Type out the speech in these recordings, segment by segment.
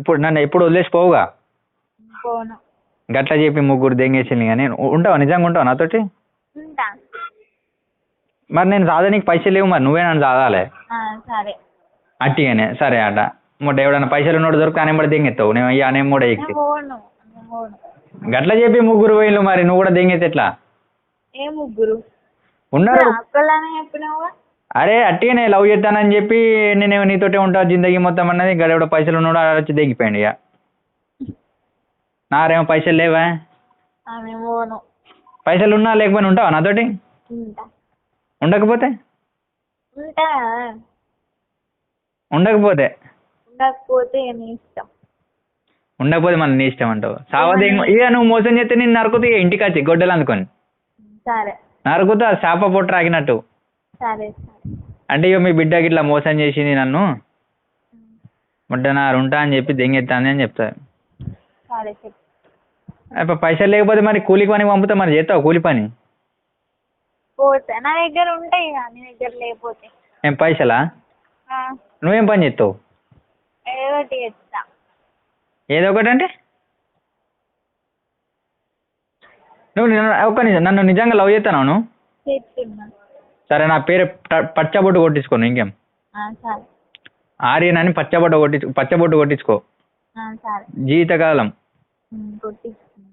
ఇప్పుడు నన్ను ఎప్పుడు వదిలేసి పోవుగా. పోను. గట్లా చెప్పి ముగ్గురు దెంగేసింది కానీ ఉంటావా, నిజంగా ఉంటావా నాతోటి? ఉంటా. మరి నేను సాదా నీకు పైసలు లేవు, మరి నువ్వే నన్ను సాదాలే. సరే అట్టిగానే సరే అట. మొట్ట ఎవడన్నా పైసలు ఉన్నోడు దొరికి అనే కూడా దెంగెత్తావు, నేను అయ్యా అనే కూడా ఎక్కి పోను. గట్లా చెప్పి ముగ్గురు పోయిళ్ళు, మరి నువ్వు కూడా దెంగెత్తే ఎట్లా? ఏ ముగ్గురు ఉన్నారు. చెప్పినావా? అరే అట్టిగానే లవ్ చేస్తానని చెప్పి నేనేమో నీతోటే ఉంటా జిందగీ మొత్తం అన్నది, గడెవడో పైసలు ఉన్నాడు ఆడ వచ్చి దిగిపోయాడు. ఇక నారేమో పైసలు లేవా? పోను. పైసలు ఉన్నా లేకపోయినా ఉంటావా నాతోటి? ఉంటా. ఉండకపోతే? ఉంటా. ఉండకపోతే? ఉండకపోతే నీ ఇష్టం. ఉండకపోతే మళ్ళీ నీ ఇష్టం అంటావు. సావదే ఇక నువ్వు మోసం చేస్తే నేను నరుకుతా ఇంటికి వచ్చి గొడ్డలు అందుకొని. సరే నరుకుతా చేప పొట్టు రాగినట్టు. సరే అంటే ఇక మీ బిడ్డకి ఇట్లా మోసం చేసింది నన్ను, ముడ్డనారు ఉంటా అని చెప్పి దెంగెత్తాంది అని చెప్తారు. సరే చెప్పు. ఇప్పుడు పైసలు లేకపోతే మరి కూలి పని పంపుతా, మరి చేస్తావు కూలి పని? పోతా. నా దగ్గర ఉంటాయి నీ దగ్గర లేకపోతే. ఏం పైసలా? నువ్వేం పని చేస్తావు? ఏదో ఒకటి చేస్తా. ఏదో ఒకటి అంటే నువ్వు ఒక్క నిజం నన్ను నిజంగా లవ్ చేస్తున్నావు నువ్వు? చేస్తున్నా. సరే నా పేరు పచ్చబొట్టు కొట్టించుకోను ఇంకేం. సరే. ఆర్యన్ అని పచ్చబొట్టు కొట్టించుకో. సరే. జీవితకాలం. కొట్టించుకున్నా.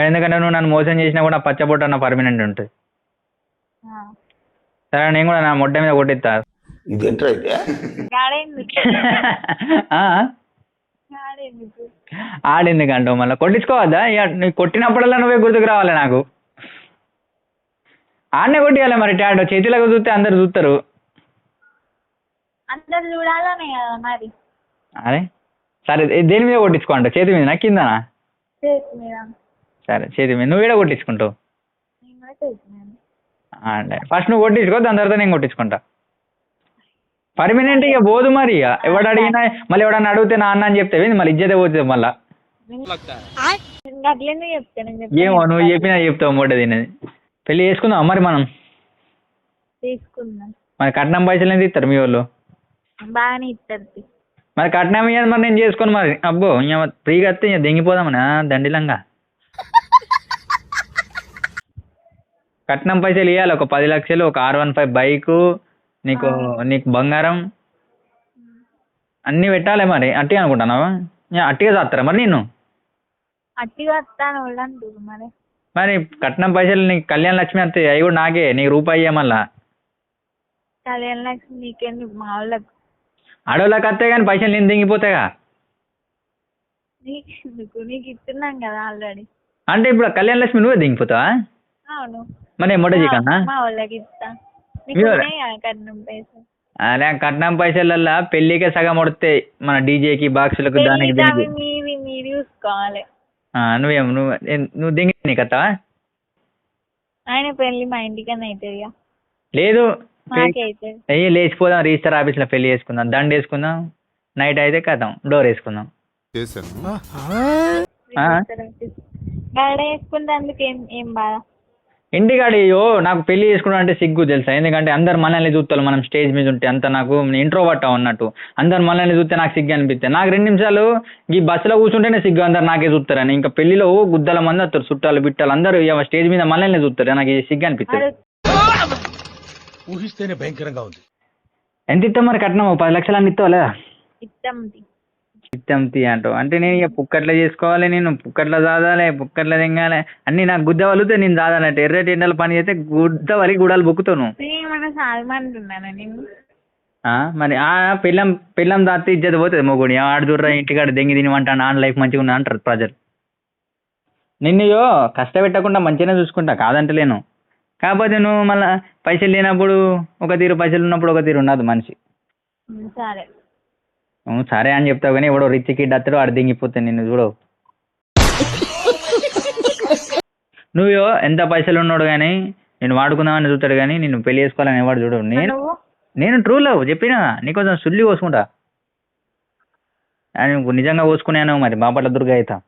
ఎందుకంటే నువ్వు నన్ను మోసం చేసినా కూడా పచ్చబొట్టు అన్న పర్మనెంట్ ఉంటుంది. సరే నేను కూడా నా మొట్ట మీద కొట్టిస్తా. ఆడెందుకంటావు మళ్ళీ? కొట్టించుకోవద్దా? ఇక నువ్వు కొట్టినప్పుడల్లా నువ్వే గుర్తుకు రావాలి నాకు. ఆడనే కొట్టియాలి మరి. టాటో చేతిలోకి చూస్తే అందరు చూస్తారు. అందరు చూడాలనే కదా మరి. అరే సరే దేని మీద కొట్టించుకోంట? చేతి మీద నా కిందనా? చేతి మీద. సరే చేతి మీద. నువ్వు కూడా కొట్టించుకుంటావు? అంటే ఫస్ట్ నువ్వు కొట్టించుకో, దాని తర్వాత నేను కొట్టించుకుంటా. పర్మనెంట్ ఇక పోదు మరి. ఇక ఎవడు అడిగినా మళ్ళీ ఎవడన్నా అడిగితే నా అన్న అని చెప్తే మళ్ళీ ఇజ్జతే పోతుంది మళ్ళా. ఏమో నువ్వు చెప్పినా చెప్తావు మూట తినేది. పెళ్లి చేసుకుందాం మరి మనం. తీసుకుందాం. మరి కట్నం పైసలు ఎంత ఇస్తారు మీ వాళ్ళు? బాగానే ఇస్తారు. మరి కట్నం ఇవ్వాలి మరి, నేను చేసుకోను మరి. అబ్బో ఇంకా ఫ్రీగా వస్తే ఇంకా దెంగిపోదామనా దండిలంగా. కట్నం పైసలు ఇవ్వాలి. ఒక 10 లక్షలు, ఒక R15 బైకు, నీకు బంగారం అన్నీ పెట్టాలి మరి. అట్టిగా అనుకుంటున్నావా? అట్టిగా చేస్తారా మరి నేను? అట్టిగా వస్తాను మరి. మరి కట్నం పైసలు నీకు కళ్యాణ లక్ష్మి వస్తాయి, అవి కూడా నాకే. నీకు రూపాయి ఇయ్య మళ్ళా. కళ్యాణ లక్ష్మి నీకేందుకు? మా వాళ్ళకు. ఆడవాళ్ళకి వస్తాయి కానీ పైసలు నేను దిగిపోతాయిగా. నీకు ఇస్తున్నాం కదా ఆల్రెడీ. అంటే ఇప్పుడు కళ్యాణ లక్ష్మి నువ్వే దిగిపోతావా? అవును. మరి మొట్ట చికన్నా మా వాళ్ళకి ఇస్తా. కట్నం పైసలు. అదే కట్నం పైసలల్లా పెళ్లికే సగం పడుతాయి, మన డీజేకి బాక్సులకు దానికి మీరు చూసుకోవాలి. నువ్వు దింగి నీకు వస్తావా? ఆయన పెళ్లి మా ఇంటికన్నా అవుతుంది. లేదు అయ్యి లేచిపోదాం, రిజిస్టర్ ఆఫీస్లో పెళ్లి చేసుకుందాం, దండ వేసుకుందాం, నైట్ అయితే కథం డోర్ వేసుకుందాం. వేసుకుంటే ఏం బాధ? ఇంటికాడో నాకు పెళ్లి చేసుకున్నాం అంటే సిగ్గు తెలుసా? ఎందుకంటే అందరు మనల్ని చూస్తారు, మనం స్టేజ్ మీద ఉంటే. అంత నాకు ఇంట్రోవర్ట్ అన్నట్టు అందరు మనల్ని చూస్తే నాకు సిగ్గు అనిపిస్తే. నాకు 2 నిమిషాలు ఈ బస్సులో కూర్చుంటేనే సిగ్గు, అందరు నాకే చూస్తారని. ఇంకా పెళ్లిలో గుద్దల మంది వస్తారు, చుట్టాలు బిట్టాలు అందరూ స్టేజ్ మీద మనల్ని చూస్తారు, నాకు సిగ్గు అనిపిస్తుంది. ఊహిస్తేనే భయంకరంగా ఉంది. ఎంత ఇస్తాం మరి కట్నం? 10 లక్షలు అని ఇస్తావా లేదా? ఇస్తాం అంటావు అంటే నేను ఇక పుక్కట్లా చేసుకోవాలి, నేను పుక్కట్లా దాదాలి, పుక్కట్లా తింగాలి అన్ని. నాకు గుద్ద వలితే నేను దాదాలంటే ఎర్రటి ఎండల పని చేస్తే గుద్ద వలి గుడాలు బొక్కుతాను. మరి పిల్లం దాస్తే ఇజ్జత పోతుంది మొగుడి. ఆడు దూర ఇంటికాడ దెంగి తినమంటాను, ఆన్ లైఫ్ మంచిగా ఉన్నా అంటారు ప్రజలు. నిన్నయో కష్టపెట్టకుండా మంచిగానే చూసుకుంటా, కాదంటలేను. కాకపోతే నువ్వు మళ్ళీ పైసలు లేనప్పుడు ఒక తీరు, పైసలు ఉన్నప్పుడు ఒక తీరు ఉన్నది మనిషి. సరే అని చెప్తావు కానీ ఎవడో రిచ్ కిడ్ అత్తడు, ఆడు దింగిపోతాను నిన్ను చూడవు. నువ్వు ఎంత పైసలు ఉన్నాడు కానీ నేను వాడుకుందామని చూస్తాడు కానీ నిన్ను పెళ్లి చేసుకోవాలని ఎవడు చూడవు. నేను ట్రూ లవ్ చెప్పినా నీకోసం సుల్లి కోసుకుంటా. నువ్వు నిజంగా కోసుకున్నాను మరి బాపట్ల దుర్గా అవుతా.